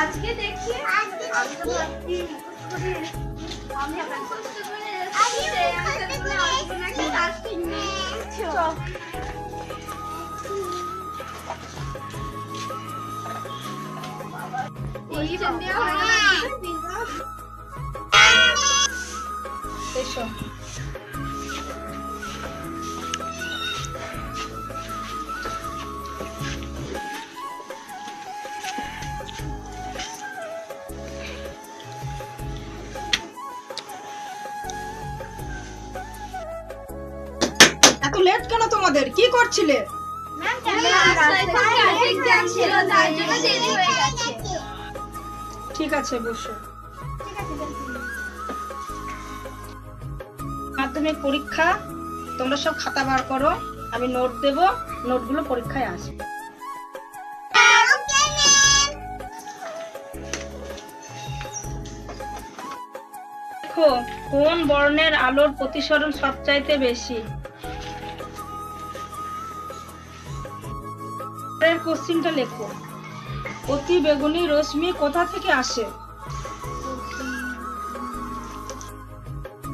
আজকে দেখি আমি এসো এত লেট কেন তোমাদের? কি করছিলে? ঠিক আছে বসো। মাধ্যমিক পরীক্ষা, তোমরা সব খাতা বার করো, আমি নোট দেব, নোটগুলো পরীক্ষায় আসবে। দেখো কোন বর্ণের আলোর প্রতিসরণ সবচাইতে বেশি। কোশ্চিনটা লেখো। অতি বেগুনি রশ্মি কোথা থেকে আসে?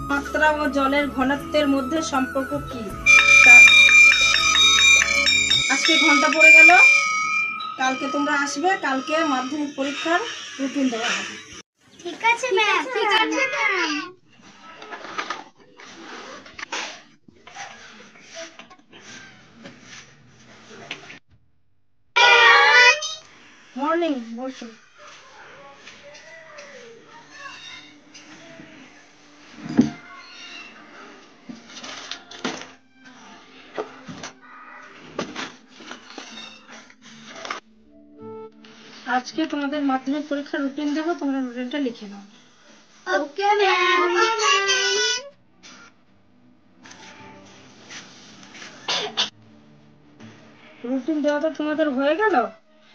মাত্রা ও জলের ঘনত্বের মধ্যে সম্পর্ক কি? আজকে ঘন্টা পড়ে গেল, কালকে তোমরা আসবে, কালকে মাধ্যমিক পরীক্ষার রুটিন দেওয়া হবে। ঠিক আছে ম্যাম, ঠিক আছে ম্যাম। মর্নিং, বসো। আজকে তোমাদের মাধ্যমিক পরীক্ষার রুটিন দেবো, তোমরা রুটিনটা লিখে নাও। Okay ma'am. রুটিন দেওয়া তো তোমাদের হয়ে গেল,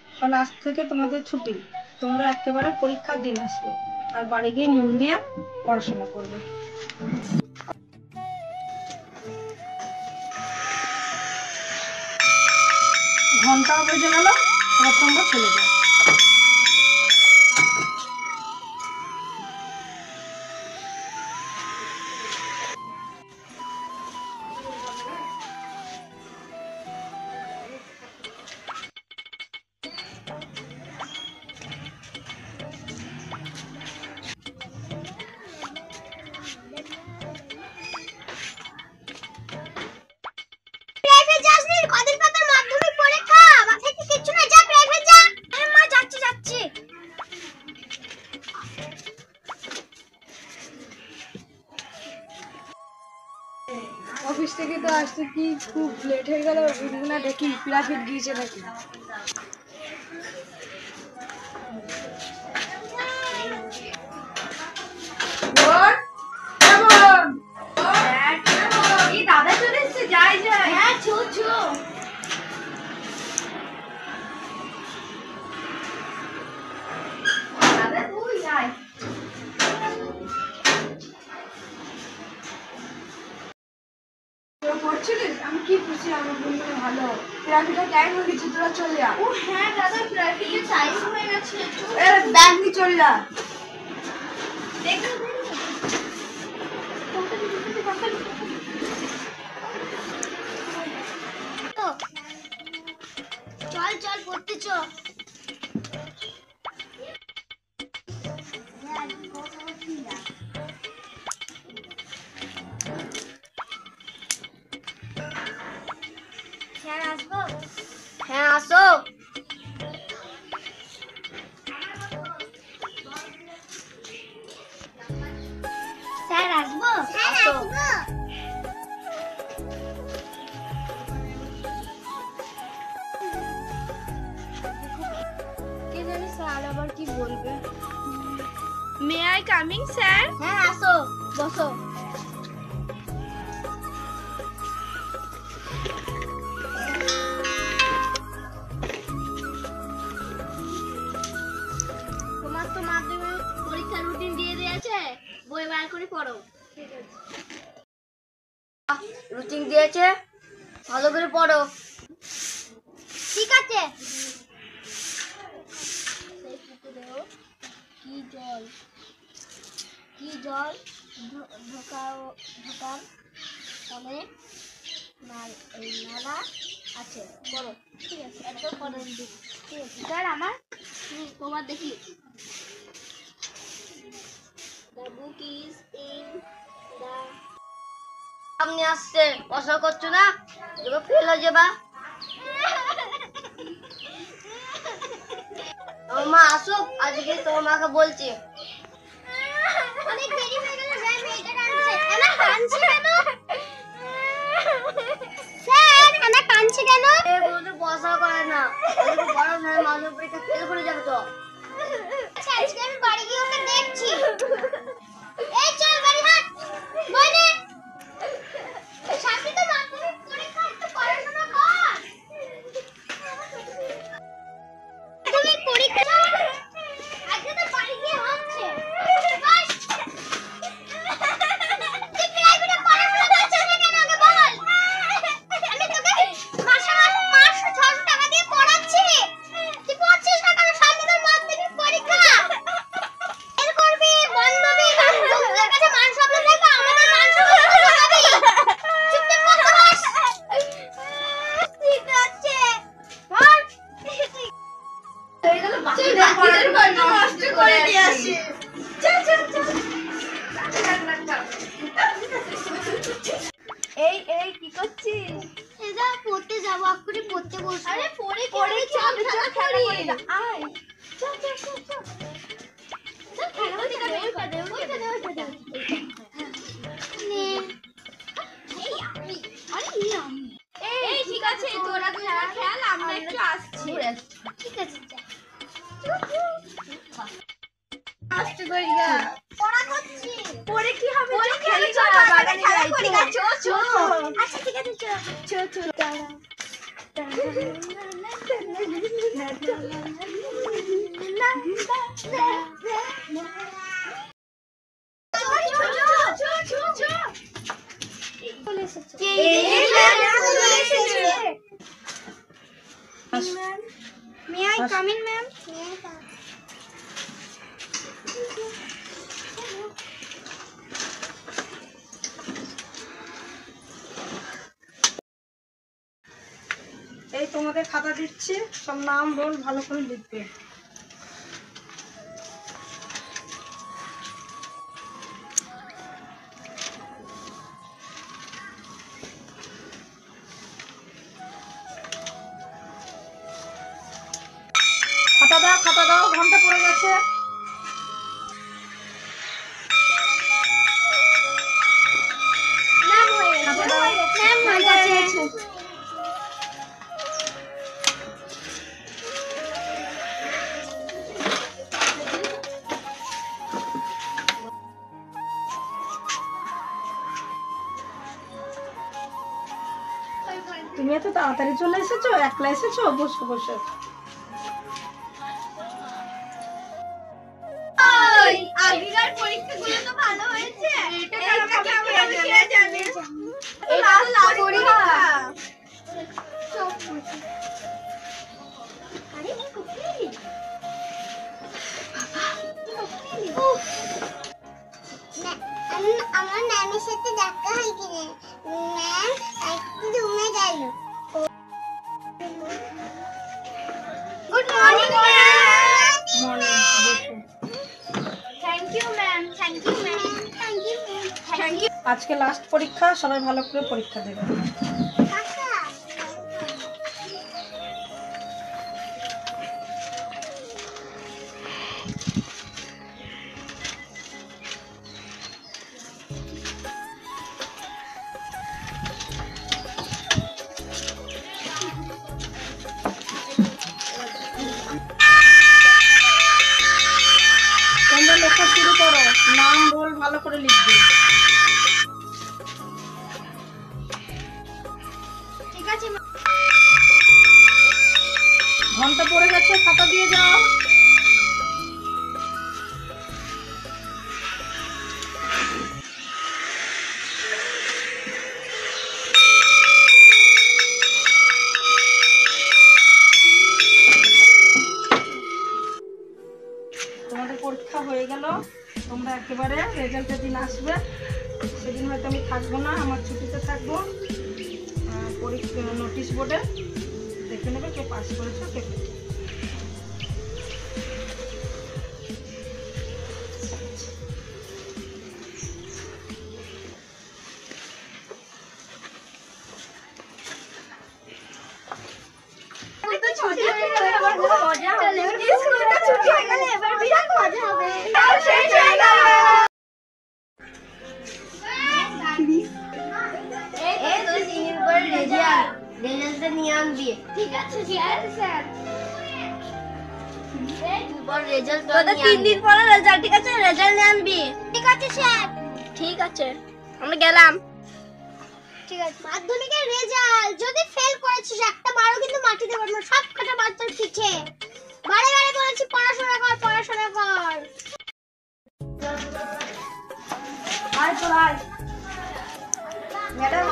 তাহলে আজ থেকে তোমাদের ছুটি, তোমরা একেবারে পরীক্ষার দিন আসবে আর বাড়ি গিয়ে মন দিয়ে পড়াশোনা করবে। ঘন্টাও বেজে গেল, এবার তোমরা চলে যাও। প্রাইভেট যাসনি? কদিন পর তোর মাধ্যমিক পরীক্ষা, মাথায় কি কিচ্ছু না? যা প্রাইভেট যা। হ্যাঁ মা, যাচ্ছি যাচ্ছি। অফিস থেকে তো আসতে কি খুব লেট হয়ে গেল, না দেখি প্রাইভেট গিয়েছে নাকি। দাদা চলে এসেছে, যাই যাই। হ্যাঁ ছু ছু। দাদা তুই যাই। পড়ছিলিস? আমি কি খুশি, আমার বন্ধু ভালো। প্রাইভেটের টাইম হয়ে গেছে, তোরা চলে যা। ও হ্যাঁ দাদা, প্রাইভেটের টাইম হয়ে গেছে। ব্যাগ নিয়ে চলে যা। দেখো চল চল পড়তে চ। স্যার আসবো? হ্যাঁ আসো। স্যার আসবো? আসো। কে জানি স্যার আবার কি বলবে। May I coming sir? হ্যাঁ আসো, বসো। তোমার তো মাধ্যমিক পরীক্ষার রুটিন দিয়ে দিয়েছে, বই বার করে পড়ো। ঠিক আছে। রুটিন দিয়েছে, ভালো করে পড়ো। ঠিক আছে। কি জল ঢোকার অনেক এই নালা আছে বড়। ঠিক আছে, এত পরের দিক। ঠিক আছে স্যার, আমার তোমার দেখি। The book is in the সামনে আসছে, পছন্দ করছো না? তুমি ফেল হয়ে যাবা। আমার মা আসুক, আজকে তোমার মাকে বলছি। অনেক দেরি হয়ে গেল, যাই মেয়েটা কাঁদছে। আমার কাঁদছে কেন? স্যার, আমার কাঁদছে কেন? এ বলতে পছন্দ করে না। আজকে বড় নয়, মাধ্যমিক পরীক্ষা ফেল করে যাবে তো। আচ্ছা, আজকে আমি বাড়ি গিয়ে ওকে দেখছি। এই চল বাড়ি হাট। বইনে সামনে তো মাধ্যমিক পরীক্ষা, একটু পড়াশোনা কর। মাধ্যমিক পরীক্ষা আজকে তো বাড়ি গিয়ে হচ্ছে। বাস তুই প্রাইভেটে পড়াশোনা করছিস না কেন আগে বল। আমি তোকে মাসে মাসে 500-600 টাকা দিয়ে পড়াচ্ছি, তুই পড়ছিস না কেন? সামনে তো মাধ্যমিক পরীক্ষা। এর করবি বন্ধবি বন্ধুদের কাছে মান সম্মান রাখবো, আমাদের মান সম্মান রাখবি। চুপচাপ বসে বস। ঠিক আছে বল। বাকিদের পড়া নষ্ট করে দিয়ে আসি। চল চল চল। এই কি করছিস? এদা পড়তে যাব, এক্ষুনি পড়তে বসবো। আরে পড়ে চল খেলা করি না। আয় চল চল চল চল। চল খেলা করতে যাবে। ওইটা দে। নে। এই আমি। আরে আমি। এই ঠিক আছে, তোরা খেলা খেল, আমরা একটু আসছি। ঠিক আছে যা। নষ্ট করি না। পড়া করছি। পরে কি হবে? পরে কি হবে? চল চল, বাগানে খেলা যাই। করি না। চল। আচ্ছা ঠিক আছে চল। চল দাঁড়া। May I come in, ma'am? এই তোমাদের খাতা দিচ্ছি, সব নাম রোল ভালো করে লিখবে। খাতা দাও, ঘন্টা পড়ে গেছে। Ma'am, হয়ে গেছে। তুমি এত তাড়াতাড়ি চলে এসেছো, একলা এসেছো? বসো বসো। আগেকার পরীক্ষাগুলো তো ভালো হয়েছে। এটা কেমন হবে কে জানে। এটা লাস্ট পরীক্ষা। আরে কুকুরি আমার ম্যামের সাথে দেখা হয় কিনা? ম্যাম একটু রুমে গেল। Good morning ma'am. বসো। Thank you ma'am. Thank you ma'am. Thank you ma'am. Thank you আজকে লাস্ট পরীক্ষা, সবাই ভালো করে পরীক্ষা দেবে। কাকা। তোমরা লেখা শুরু করো, নাম রোল ভালো করে লিখবে। ঠিক আছে ঘন্টা পড়ে গেছে, খাতা দিয়ে যাও। তোমাদের পরীক্ষা তোমরা একেবারে রেজাল্টের দিন আসবে, সেদিন হয়তো আমি থাকবো না, আমার ছুটিতে থাকবো। পরীক্ষা নোটিশ বোর্ডে দেখে নেবে কে পাস করেছো কে ফেল। ছুটি হয়ে গেলে এবার খুব মজা হবে। স্কুলটা ছুটি হয়ে গেলে এবার বিরাট মজা হবে। তাও শেষ হয়ে গেল। এই তো সিনিয়র পরে রেজাল্টটা নিয়ে আনবি। ঠিক আছে স্যার। পর রেজাল্ট তো 3 দিন পরে রেজাল্ট, ঠিক আছে? রেজাল্ট নিয়ে আনবি। ঠিক আছে স্যার। ঠিক আছে, আমরা গেলাম। ঠিক আছে, মাধ্যমিকের রেজাল্ট যদি ফেল করেছিস একটা বারও কিন্তু মাটিতে পড়বে না, সব কটা বাচ্চার পিছে। বারে বারে বলেছি পড়াশোনা কর, পড়াশোনা কর। আয় তো আয়। ম্যাডাম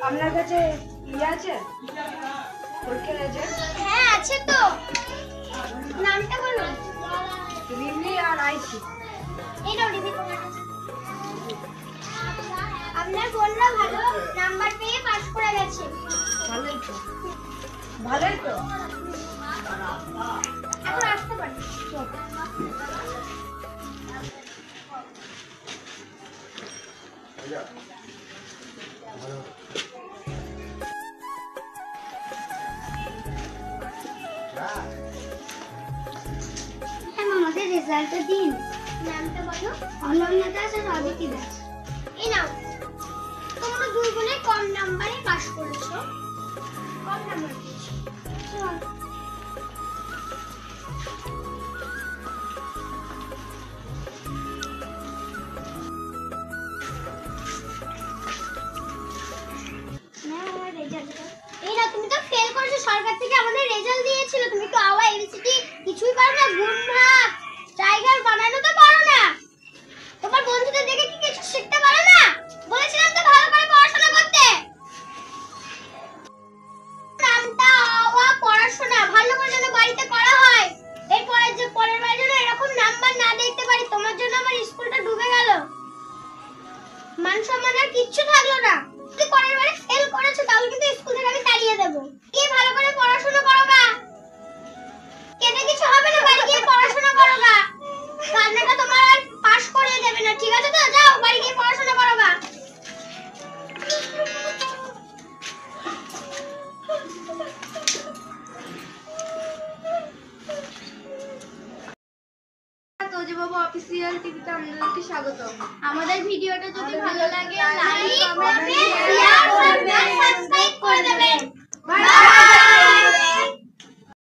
আপনার কাছে আছে পরীক্ষার রেজাল্ট? হ্যাঁ আছে তো। নামটা বলুন। রিমি আর আইসি। এই নাও রিমি তোমার কাছে। আপনার বোনরা ভালো নাম্বার পেয়ে পাস করে গেছে। ভালোই তো, ভালোই তো। এখন আসতে পারি। আমাদের রেজাল্টের দিন। নামটা বলো। অনন্যা দাস আর অদিতি দাস। এই নাও, তোমরা দুই বোনে কম নাম্বারে পাস করেছো। কম নাম্বার পেয়েছো। চল। এই না, তুমি তো ফেল করেছো, সরকার থেকে আমাদের রেজাল্ট দিয়েছিল। তুমি তো আওয়া এবিসিডি কিছুই পারো না, গুণ ভাগ টাইগার বানানো তো পারো না। তোমার বন্ধুদের দেখে কি কিছু শিখতে পারো না? বলেছিলাম তো ভালো করে পড়াশোনা করতে। নামটা আওয়া পড়াশোনা ভালো করে যেন বাড়িতে করা হয়। এরপরে যে পরের বার যেন এরকম নাম্বার না দেখতে পারি। তোমার জন্য আমার স্কুলটা ডুবে গেল, মান সম্মান আর কিচ্ছু থাকলো না। তুমি পরের বারে ফেল করেছো তাহলে কিন্তু স্কুল থেকে আমি তাড়িয়ে দেব। কি ভালো করে পড়াশোনা করো গা, কেটে কিছু হবে না, বাড়ি গিয়ে পড়াশোনা করো গা। কান্নাটা তোমার আর পাস করিয়ে দেবে না, ঠিক আছে তো? যাও বাড়ি গিয়ে পড়াশোনা করো গা। তোজবাবু অফিসিয়াল টিভিতে আপনাদেরকে স্বাগত। আমাদের ভিডিওটা যদি ভালো লাগে লাইক, কমেন্ট, শেয়ার, সাবস্ক্রাইব